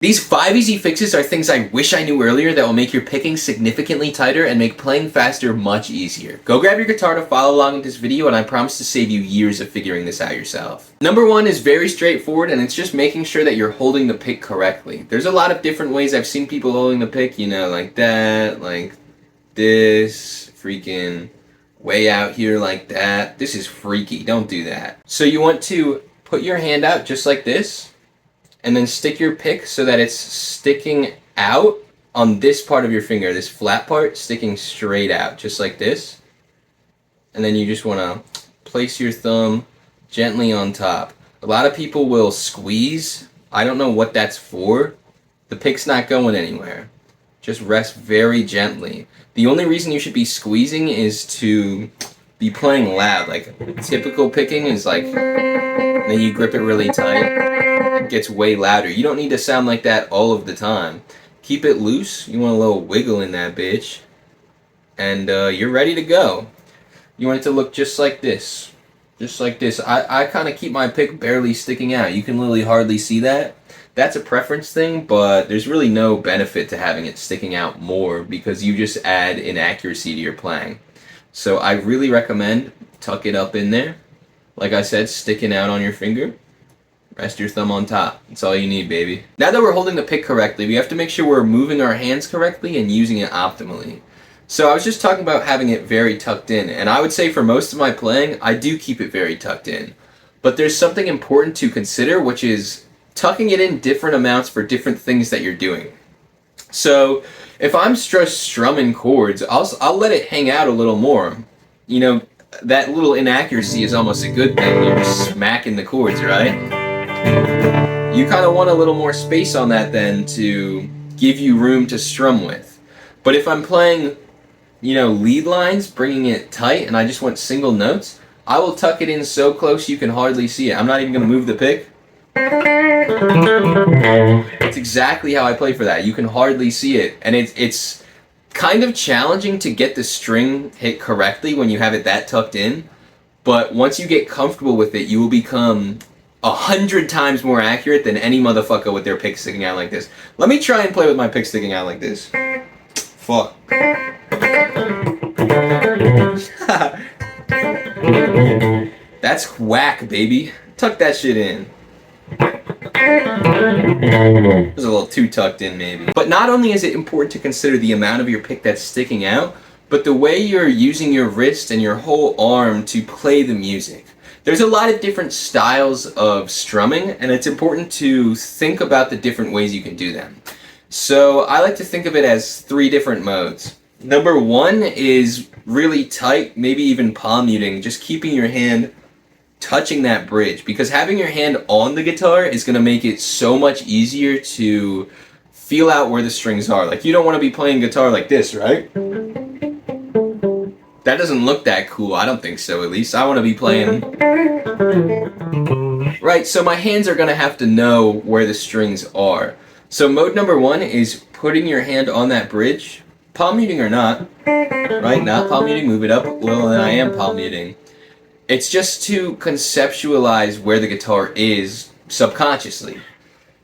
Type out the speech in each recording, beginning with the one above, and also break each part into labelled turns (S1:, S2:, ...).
S1: These 5 easy fixes are things I wish I knew earlier that will make your picking significantly tighter and make playing faster much easier. Go grab your guitar to follow along with this video, and I promise to save you years of figuring this out yourself. Number 1 is very straightforward, and it's just making sure that you're holding the pick correctly. There's a lot of different ways I've seen people holding the pick, you know, like that, like this, freaking way out here like that. This is freaky, don't do that. So you want to put your hand out just like this, and then stick your pick so that it's sticking out on this part of your finger, this flat part sticking straight out, just like this. And then you just want to place your thumb gently on top. A lot of people will squeeze. I don't know what that's for. The pick's not going anywhere. Just rest very gently. The only reason you should be squeezing is to be playing loud. Like typical picking is like, then you grip it really tight. It gets way louder. You don't need to sound like that all of the time. Keep it loose. You want a little wiggle in that bitch. And you're ready to go. You want it to look just like this. Just like this. I kind of keep my pick barely sticking out. You can literally hardly see that. That's a preference thing, but there's really no benefit to having it sticking out more because you just add inaccuracy to your playing. So I really recommend tuck it up in there. Like I said, sticking out on your finger. Rest your thumb on top. That's all you need, baby. Now that we're holding the pick correctly, we have to make sure we're moving our hands correctly and using it optimally. So I was just talking about having it very tucked in, and I would say for most of my playing, I do keep it very tucked in. But there's something important to consider, which is tucking it in different amounts for different things that you're doing. So if I'm just strumming chords, I'll let it hang out a little more. You know, that little inaccuracy is almost a good thing. You're just smacking the chords, right? You kind of want a little more space on that then to give you room to strum with. But if I'm playing, you know, lead lines, bringing it tight, and I just want single notes, I will tuck it in so close you can hardly see it. I'm not even going to move the pick. It's exactly how I play for that. You can hardly see it. And it's kind of challenging to get the string hit correctly when you have it that tucked in. But once you get comfortable with it, you will become 100 times more accurate than any motherfucker with their pick sticking out like this. Let me try and play with my pick sticking out like this. Fuck. That's whack, baby. Tuck that shit in. It was a little too tucked in, maybe. But not only is it important to consider the amount of your pick that's sticking out, but the way you're using your wrist and your whole arm to play the music. There's a lot of different styles of strumming, and it's important to think about the different ways you can do them. So I like to think of it as 3 different modes. Number 1 is really tight, maybe even palm muting, just keeping your hand touching that bridge, because having your hand on the guitar is going to make it so much easier to feel out where the strings are. Like, you don't want to be playing guitar like this, right? That doesn't look that cool. I don't think so, at least. I want to be playing... Right, so my hands are going to have to know where the strings are. So mode number 1 is putting your hand on that bridge. Palm muting or not. Right, not palm muting. Move it up a little, and I am palm muting. It's just to conceptualize where the guitar is subconsciously.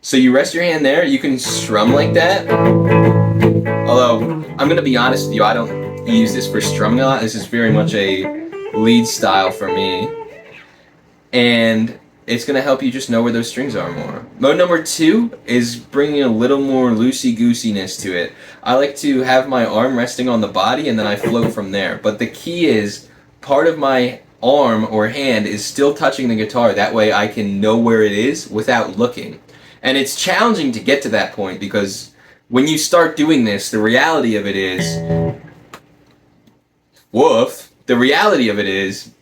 S1: So you rest your hand there. You can strum like that. Although, I'm going to be honest with you, I don't use this for strumming a lot. This is very much a lead style for me. And it's going to help you just know where those strings are more. Mode number 2 is bringing a little more loosey-goosiness to it. I like to have my arm resting on the body and then I float from there. But the key is part of my arm or hand is still touching the guitar. That way I can know where it is without looking. And it's challenging to get to that point because when you start doing this, the reality of it is... Woof. The reality of it is,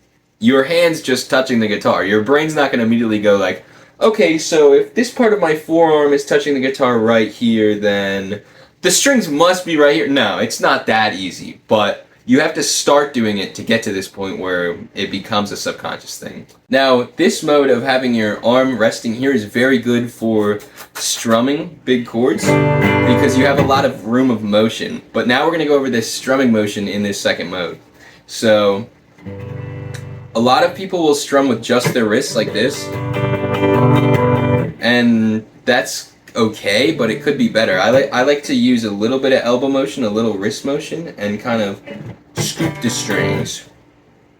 S1: your hand's just touching the guitar. Your brain's not going to immediately go like, okay, so if this part of my forearm is touching the guitar right here, then the strings must be right here. No, it's not that easy, but you have to start doing it to get to this point where it becomes a subconscious thing. Now, this mode of having your arm resting here is very good for strumming big chords because you have a lot of room of motion. But now we're going to go over this strumming motion in this second mode. So, a lot of people will strum with just their wrists like this. And that's okay, but it could be better. I like to use a little bit of elbow motion, a little wrist motion, and kind of scoop the strings.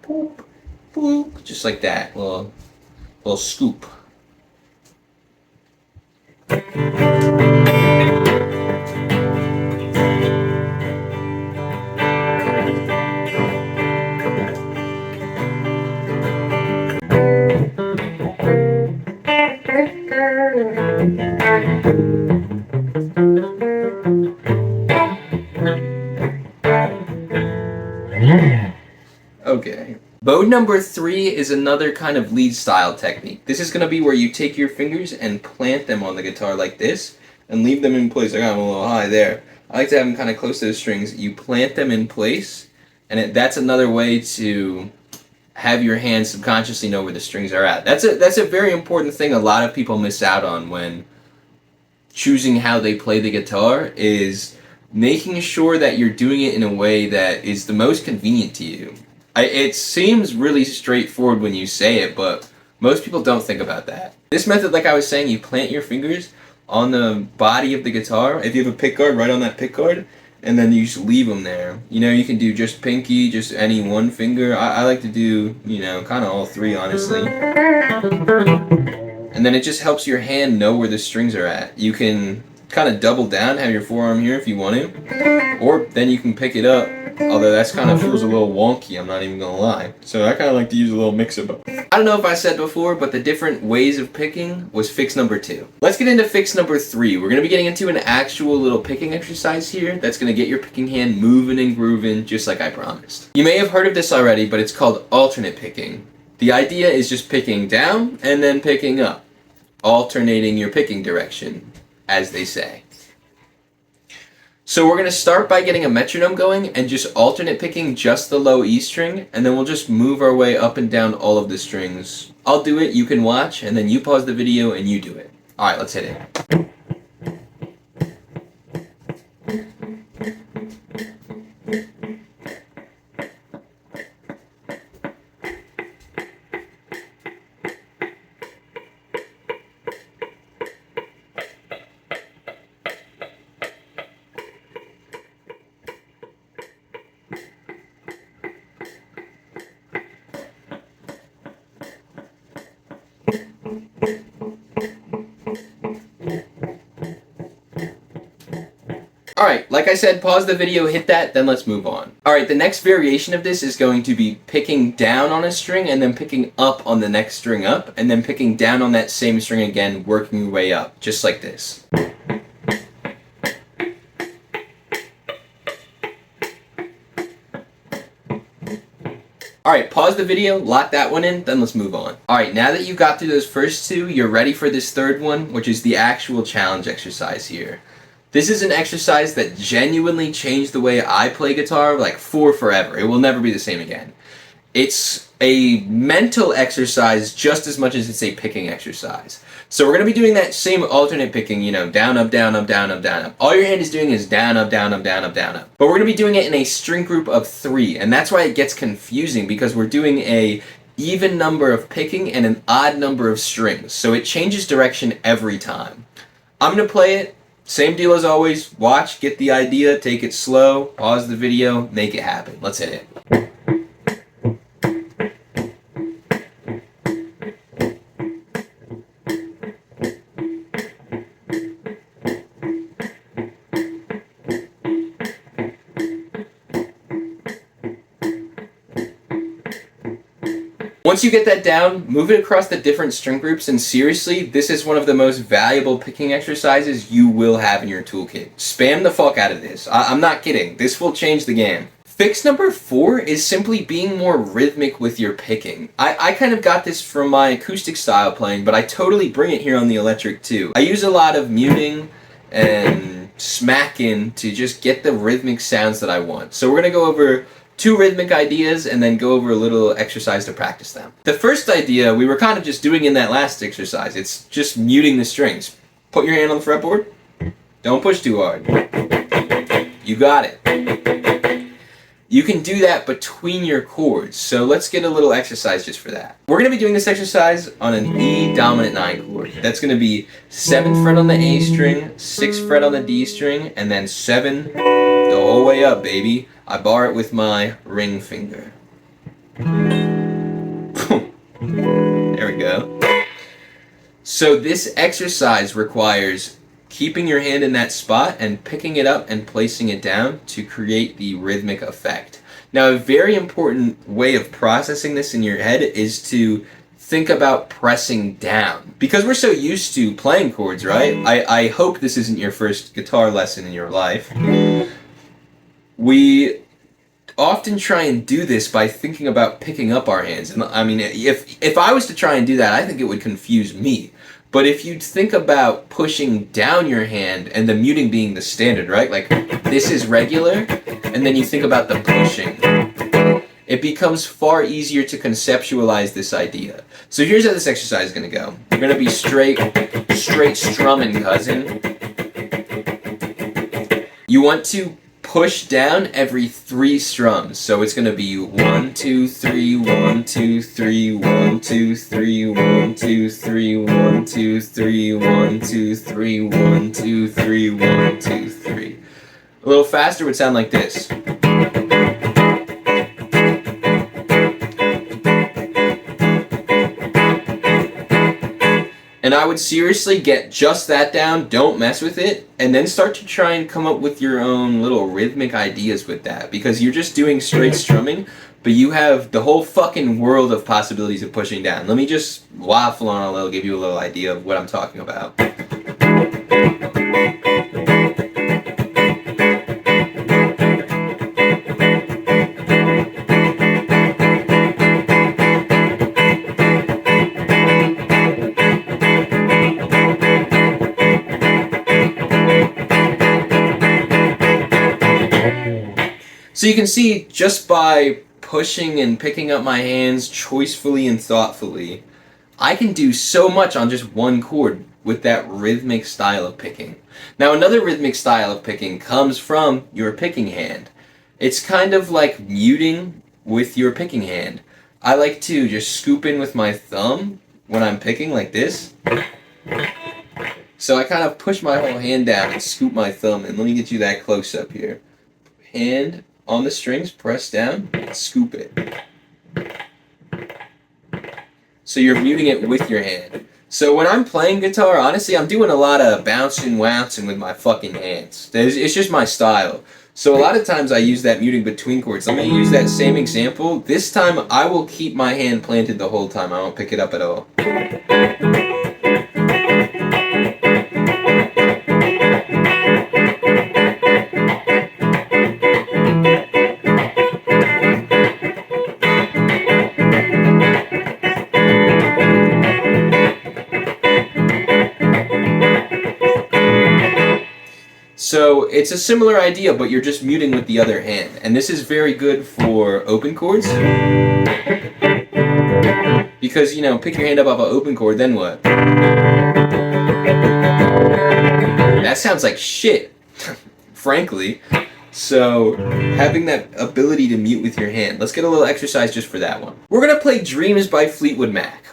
S1: Boop, boop, just like that. Little scoop. Okay. Mode number 3 is another kind of lead style technique. This is going to be where you take your fingers and plant them on the guitar like this and leave them in place. I got them a little high there. I like to have them kind of close to the strings. You plant them in place, and that's another way to have your hand subconsciously know where the strings are at. That's a very important thing a lot of people miss out on when choosing how they play the guitar, is making sure that you're doing it in a way that is the most convenient to you. It seems really straightforward when you say it, but most people don't think about that. This method, like I was saying, you plant your fingers on the body of the guitar. If you have a pick guard, right on that pick guard, and then you just leave them there. You know, you can do just pinky, just any one finger. I like to do, you know, kind of all three, honestly. And then it just helps your hand know where the strings are at. You can kind of double down, have your forearm here if you want to, or then you can pick it up, although that's kind of feels a little wonky, I'm not even gonna lie. So I kind of like to use a little mix of both. I don't know if I said before, but the different ways of picking was fix number 2. Let's get into fix number 3. We're gonna be getting into an actual little picking exercise here that's gonna get your picking hand moving and grooving just like I promised. You may have heard of this already, but it's called alternate picking. The idea is just picking down and then picking up, alternating your picking direction, as they say. So we're going to start by getting a metronome going and just alternate picking just the low E string, and then we'll just move our way up and down all of the strings. I'll do it, you can watch, and then you pause the video and you do it. Alright, let's hit it. Alright, like I said, pause the video, hit that, then let's move on. Alright, the next variation of this is going to be picking down on a string and then picking up on the next string up, and then picking down on that same string again, working your way up, just like this. Alright, pause the video, lock that one in, then let's move on. Alright, now that you got through those first two, you're ready for this third one, which is the actual challenge exercise here. This is an exercise that genuinely changed the way I play guitar, like for forever. It will never be the same again. It's a mental exercise just as much as it's a picking exercise. So we're going to be doing that same alternate picking, you know, down, up, down, up, down, up, down, up. All your hand is doing is down, up, down, up, down, up, down, up. But we're going to be doing it in a string group of 3, and that's why it gets confusing, because we're doing a even number of picking and an odd number of strings. So it changes direction every time. I'm going to play it. Same deal as always. Watch, get the idea, take it slow, pause the video, make it happen. Let's hit it. Once you get that down, move it across the different string groups, and seriously, this is one of the most valuable picking exercises you will have in your toolkit. Spam the fuck out of this. I'm not kidding. This will change the game. Fix number 4 is simply being more rhythmic with your picking. I kind of got this from my acoustic style playing, but I totally bring it here on the electric too. I use a lot of muting and smacking to just get the rhythmic sounds that I want. So we're going to go over 2 rhythmic ideas and then go over a little exercise to practice them. The first idea we were kind of just doing in that last exercise. It's just muting the strings. Put your hand on the fretboard. Don't push too hard. You got it. you can do that between your chords. So let's get a little exercise just for that. We're going to be doing this exercise on an E dominant 9 chord. That's going to be 7th fret on the A string, 6th fret on the D string, and then 7 the whole way up, baby. I bar it with my ring finger. There we go. So this exercise requires keeping your hand in that spot and picking it up and placing it down to create the rhythmic effect. Now, a very important way of processing this in your head is to think about pressing down. Because we're so used to playing chords, right? I hope this isn't your first guitar lesson in your life. We often try and do this by thinking about picking up our hands. And I mean, if I was to try and do that, I think it would confuse me. But if you think about pushing down your hand and the muting being the standard, right? Like this is regular, and then you think about the pushing. It becomes far easier to conceptualize this idea. So here's how this exercise is going to go. You're going to be straight strumming, cousin. You want to push down every 3 strums. So it's going to be 1, 2, 3, 1, 2, 3, 1, 2, 3, 1, 2, 3, 1, 2, 3, 1, 2, 3, 1, 2, 3, 1, 2, 3. A little faster would sound like this. And I would seriously get just that down, don't mess with it, and then start to try and come up with your own little rhythmic ideas with that. Because you're just doing straight strumming, but you have the whole fucking world of possibilities of pushing down. Let me just waffle on a little, give you a little idea of what I'm talking about. So you can see, just by pushing and picking up my hands choicefully and thoughtfully, I can do so much on just one chord with that rhythmic style of picking. Now, another rhythmic style of picking comes from your picking hand. It's kind of like muting with your picking hand. I like to just scoop in with my thumb when I'm picking like this. So I kind of push my whole hand down and scoop my thumb in. Let me get you that close up here. Hand on the strings, press down, and scoop it. So you're muting it with your hand. So when I'm playing guitar, honestly, I'm doing a lot of bouncing, wouncing with my fucking hands. It's just my style. So a lot of times I use that muting between chords. I'm going to use that same example. This time I will keep my hand planted the whole time. I won't pick it up at all. So it's a similar idea, but you're just muting with the other hand. And this is very good for open chords. Because, you know, pick your hand up off an open chord, then what? That sounds like shit, frankly. So having that ability to mute with your hand. Let's get a little exercise just for that one. We're going to play Dreams by Fleetwood Mac.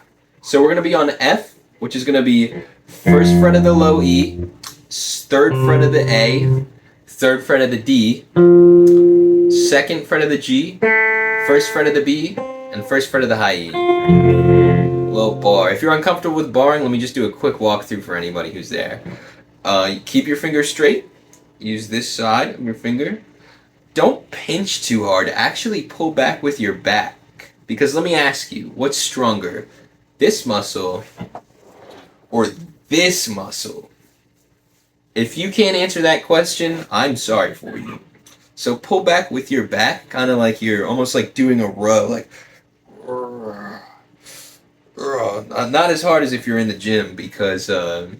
S1: So we're going to be on F, which is going to be 1st fret of the low E, 3rd fret of the A, 3rd fret of the D, 2nd fret of the G, 1st fret of the B, and 1st fret of the high E. Little bar. If you're uncomfortable with barring, let me just do a quick walkthrough for anybody who's there. Keep your finger straight. Use this side of your finger. Don't pinch too hard. Actually pull back with your back. Because let me ask you, what's stronger? This muscle or this muscle? If you can't answer that question, I'm sorry for you. So pull back with your back, kind of like you're almost like doing a row, like not as hard as if you're in the gym, because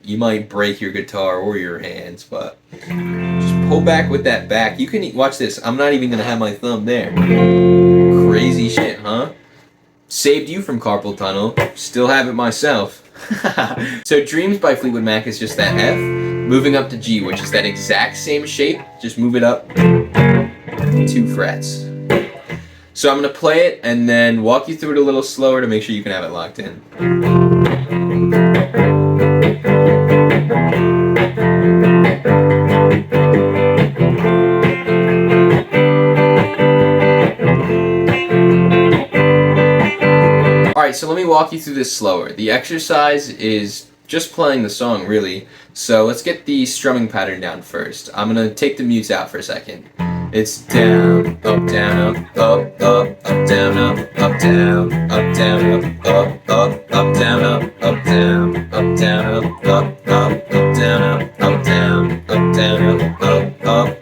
S1: you might break your guitar or your hands, but just pull back with that back. You can watch this. I'm not even gonna have my thumb there. Crazy shit, huh? Saved you from carpal tunnel. Still have it myself. So Dreams by Fleetwood Mac is just that F, moving up to G, which is that exact same shape. Just move it up 2 frets. So I'm going to play it and then walk you through it a little slower to make sure you can have it locked in. Alright, so let me walk you through this slower. The exercise is just playing the song, really. So let's get the strumming pattern down first. I'm going to take the mutes out for a second. It's down, up, down, up, down, up, down, up, down, up, down, up, down, up, down, up, down, up, down,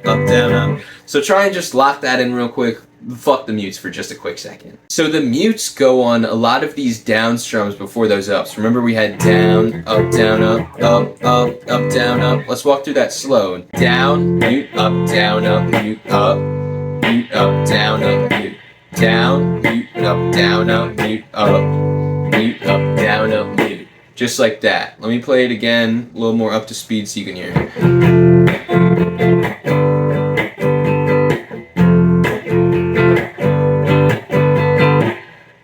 S1: up, down, up. So try and just lock that in real quick. Fuck the mutes for just a quick second. So the mutes go on a lot of these down strums before those ups. Remember we had down, up, down, up, down, up. Let's walk through that slow. Down, mute, up, down, mute, up, down, mute, down, mute, up, down, mute, up, down, mute. Just like that. Let me play it again, a little more up to speed so you can hear it.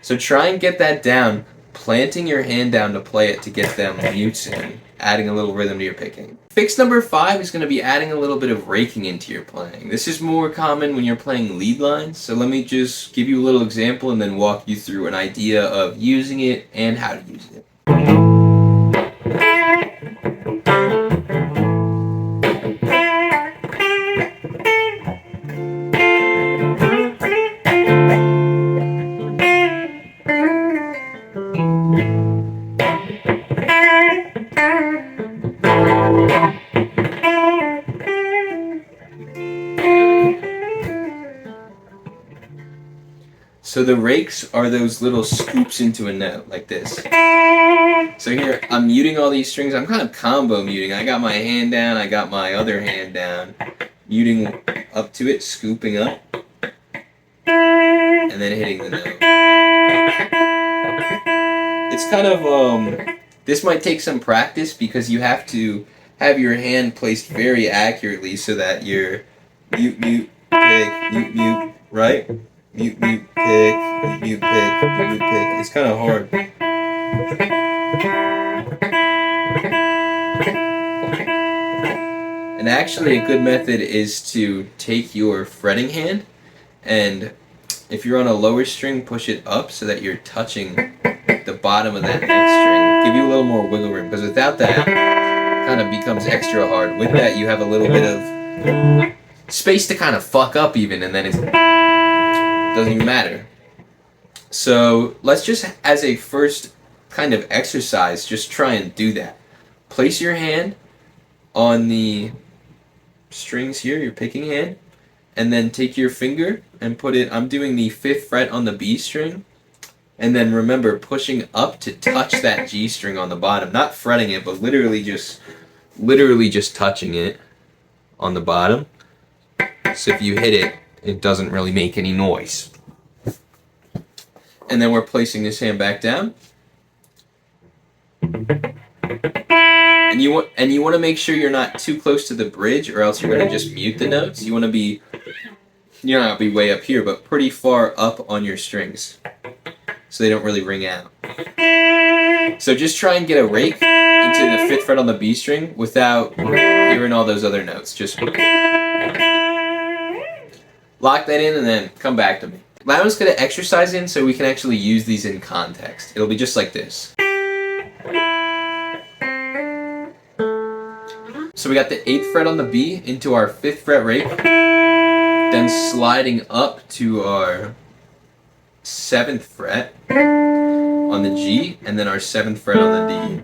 S1: So try and get that down, planting your hand down to play it to get them mutes in, adding a little rhythm to your picking. Fix number 5 is going to be adding a little bit of raking into your playing. This is more common when you're playing lead lines, so let me just give you a little example and then walk you through an idea of using it and how to use it. So the rakes are those little scoops into a note, like this. So here, I'm muting all these strings. I'm kind of combo muting. I got my hand down, I got my other hand down. Muting up to it, scooping up, and then hitting the note. It's kind of, this might take some practice because you have to have your hand placed very accurately so that you're mute, mute, pick, mute, mute, right? Mute, mute, pick, mute, pick, mute, pick. It's kind of hard. And actually a good method is to take your fretting hand and if you're on a lower string, push it up so that you're touching the bottom of that next string. Give you a little more wiggle room because without that, it kind of becomes extra hard. With that, you have a little bit of space to kind of fuck up even and then it doesn't even matter. So let's just, as a first kind of exercise, just try and do that. Place your hand on the strings here, your picking hand, and then take your finger and put it, I'm doing the 5th fret on the B string, and then remember pushing up to touch that G string on the bottom, not fretting it, but literally just touching it on the bottom. So if you hit it, it doesn't really make any noise. And then we're placing this hand back down. And you want to make sure you're not too close to the bridge or else you're going to just mute the notes. You want to be, you're not going to be way up here, but pretty far up on your strings so they don't really ring out. So just try and get a rake into the 5th fret on the B string without hearing all those other notes. Just lock that in and then come back to me. Now I'm just going to exercise in so we can actually use these in context. It'll be just like this. So we got the 8th fret on the B into our 5th fret rake, then sliding up to our 7th fret on the G, and then our 7th fret on the D.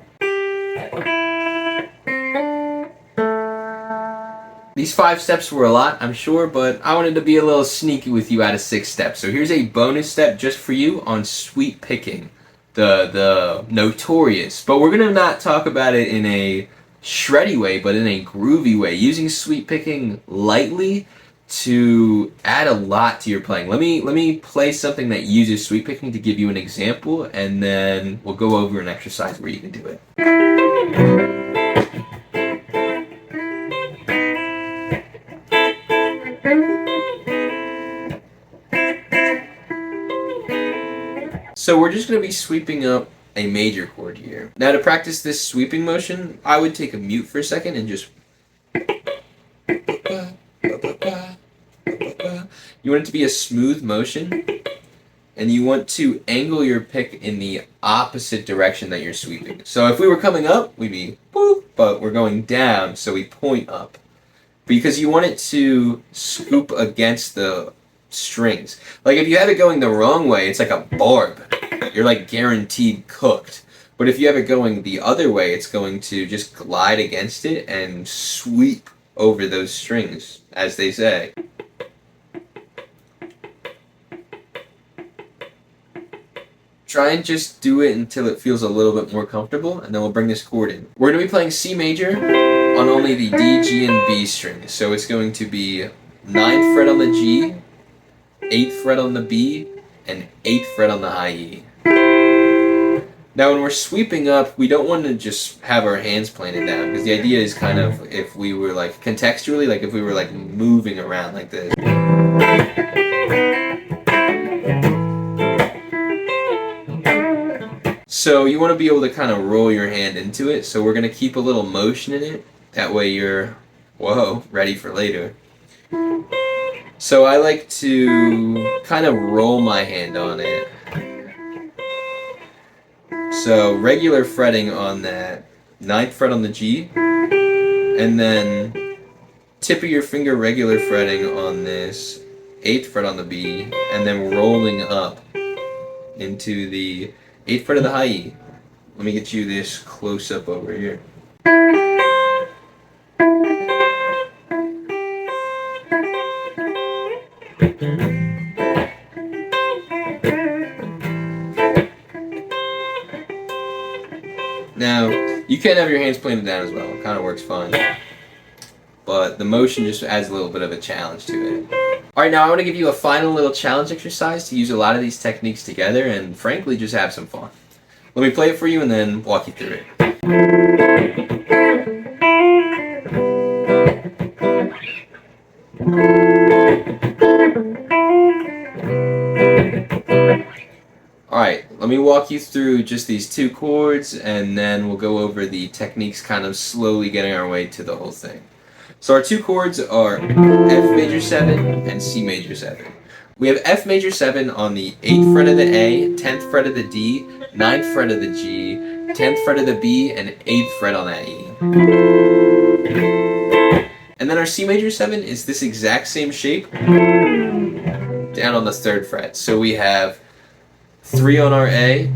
S1: These 5 steps were a lot, I'm sure, but I wanted to be a little sneaky with you out of 6 steps. So here's a bonus step just for you on sweep picking, the notorious. But we're going to not talk about it in a shreddy way, but in a groovy way, using sweep picking lightly to add a lot to your playing. Let me play something that uses sweep picking to give you an example, and then we'll go over an exercise where you can do it. So we're just going to be sweeping up a major chord here. Now to practice this sweeping motion, I would take a mute for a second and just... You want it to be a smooth motion, and you want to angle your pick in the opposite direction that you're sweeping. So if we were coming up, we'd be boop, but we're going down, so we point up. Because you want it to scoop against the strings. Like if you have it going the wrong way, it's like a barb. You're like guaranteed cooked. But if you have it going the other way, it's going to just glide against it and sweep over those strings, as they say. Try and just do it until it feels a little bit more comfortable, and then we'll bring this chord in. We're going to be playing C major on only the D, G, and B strings. So it's going to be 9th fret on the G, 8th fret on the B, and 8th fret on the high E. Now when we're sweeping up, we don't want to just have our hands planted down, because the idea is kind of if we were like contextually, like if we were like moving around like this. So you want to be able to kind of roll your hand into it, so we're going to keep a little motion in it. That way you're, whoa, ready for later. So I like to kind of roll my hand on it. So regular fretting on that 9th fret on the G, and then tip of your finger regular fretting on this 8th fret on the B, and then rolling up into the 8th fret of the high E. Let me get you this close up over here. Now, you can have your hands planted down as well. It kind of works fine. But the motion just adds a little bit of a challenge to it. Alright, now I want to give you a final little challenge exercise to use a lot of these techniques together and frankly just have some fun. Let me play it for you and then walk you through it. Alright, let me walk you through just these two chords and then we'll go over the techniques kind of slowly getting our way to the whole thing. So our two chords are F major 7 and C major 7. We have F major 7 on the 8th fret of the A, 10th fret of the D, 9th fret of the G, 10th fret of the B, and 8th fret on that E. And then our C major 7 is this exact same shape down on the 3rd fret. So we have 3 on our A,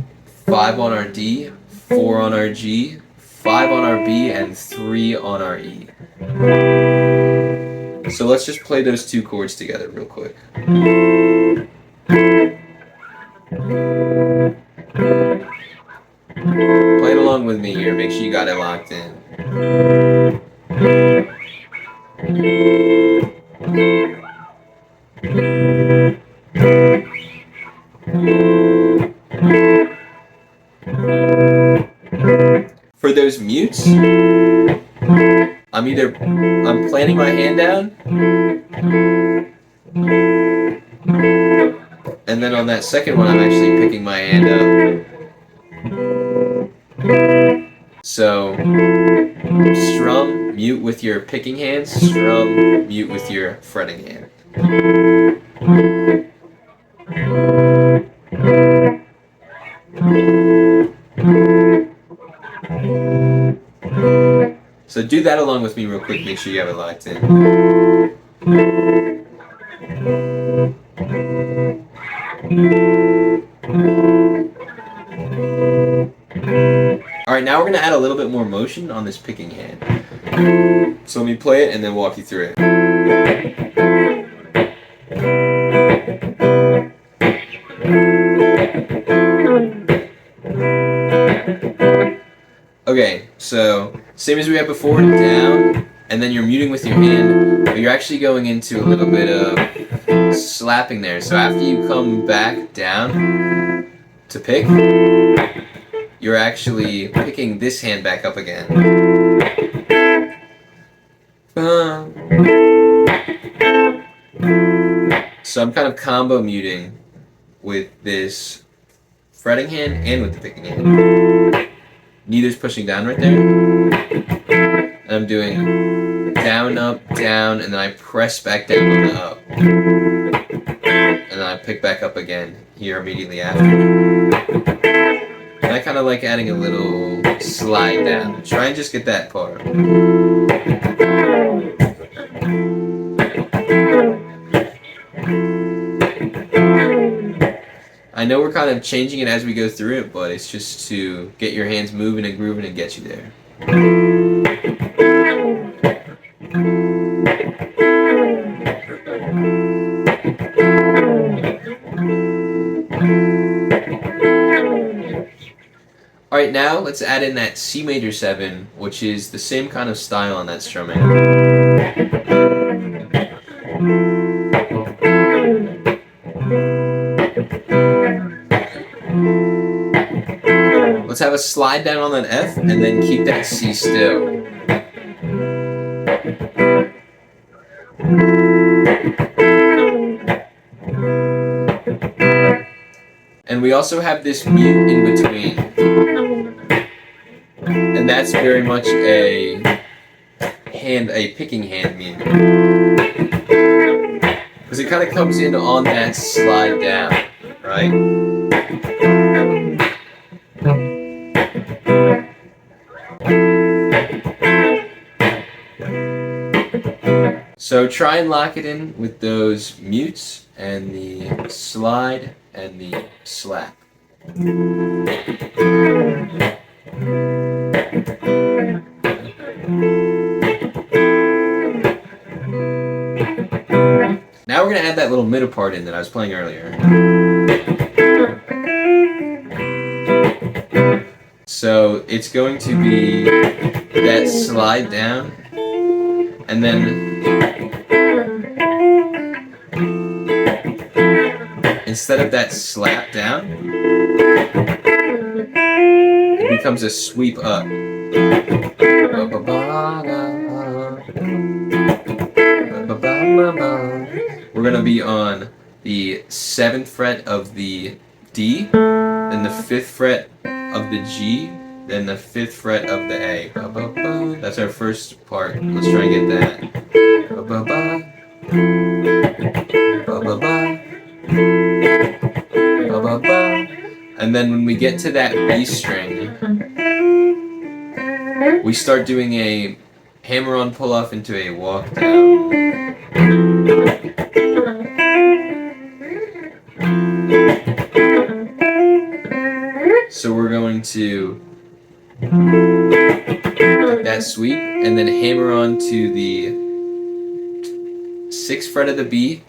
S1: 5 on our D, 4 on our G, 5 on our B, and 3 on our E. So let's just play those two chords together real quick. Play it along with me here, make sure you got it locked in. For those mutes, I'm planting my hand down, and then on that second one I'm actually picking my hand up. So strum, mute with your picking hand, strum, mute with your fretting hand. So do that along with me real quick, make sure you have it locked in. Alright, now we're going to add a little bit more motion on this picking hand. So let me play it and then walk you through it. Okay, so same as we had before, down, and then you're muting with your hand, but you're actually going into a little bit of slapping there. So after you come back down to pick, you're actually picking this hand back up again. So I'm kind of combo muting with this fretting hand and with the picking hand. Neither's pushing down right there. And I'm doing down, up, down, and then I press back down on the up. And then I pick back up again here immediately after. And I kind of like adding a little slide down. Try and just get that part. I know we're kind of changing it as we go through it, but it's just to get your hands moving and grooving and get you there. Alright, now let's add in that C major 7, which is the same kind of style on that strumming. Let's have a slide down on that F and then keep that C still. And we also have this mute in between. And that's very much a picking hand mute. Because it kind of comes in on that slide down, right? So try and lock it in with those mutes and the slide and the slap. Now we're going to add that little middle part in that I was playing earlier. So it's going to be that slide down, and then instead of that slap down, it becomes a sweep up. We're going to be on the 7th fret of the D, then the 5th fret of the G, then the 5th fret of the A. That's our first part. Let's try and get that. And then when we get to that B string, we start doing a hammer-on pull-off into a walk down. So we're going to that sweep and then hammer on to the 6th fret of the B,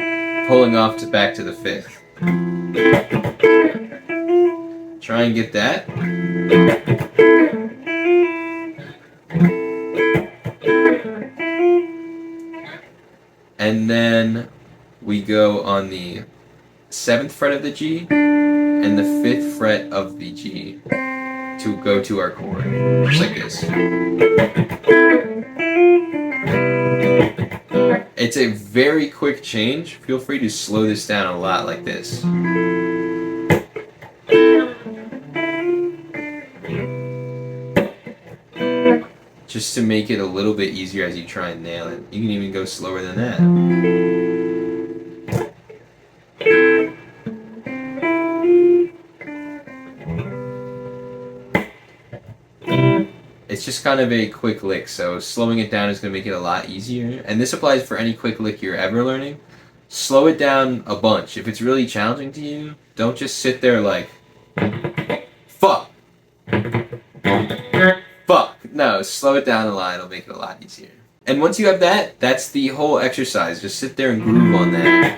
S1: pulling off to back to the 5th. Try and get that. And then we go on the 7th fret of the G and the 5th fret of the G to go to our chord, just like this. It's a very quick change. Feel free to slow this down a lot like this. Just to make it a little bit easier as you try and nail it. You can even go slower than that. It's just kind of a quick lick, so slowing it down is going to make it a lot easier. And this applies for any quick lick you're ever learning. Slow it down a bunch. If it's really challenging to you, don't just sit there like, fuck. Fuck. No, slow it down a lot. It'll make it a lot easier. And once you have that, that's the whole exercise. Just sit there and groove on that.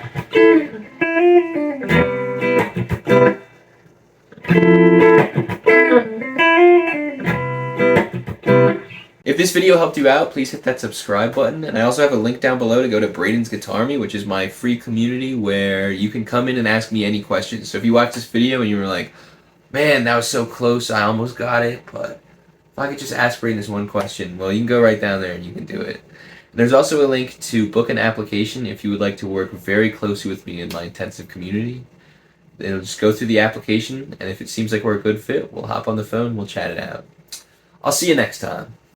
S1: If this video helped you out, please hit that subscribe button. And I also have a link down below to go to Braden's Guitar Me, which is my free community where you can come in and ask me any questions. So if you watch this video and you were like, man, that was so close, I almost got it, but if I could just ask Braden this one question, well, you can go right down there and you can do it. There's also a link to book an application if you would like to work very closely with me in my intensive community. it'll just go through the application, and if it seems like we're a good fit, we'll hop on the phone, we'll chat it out. I'll see you next time.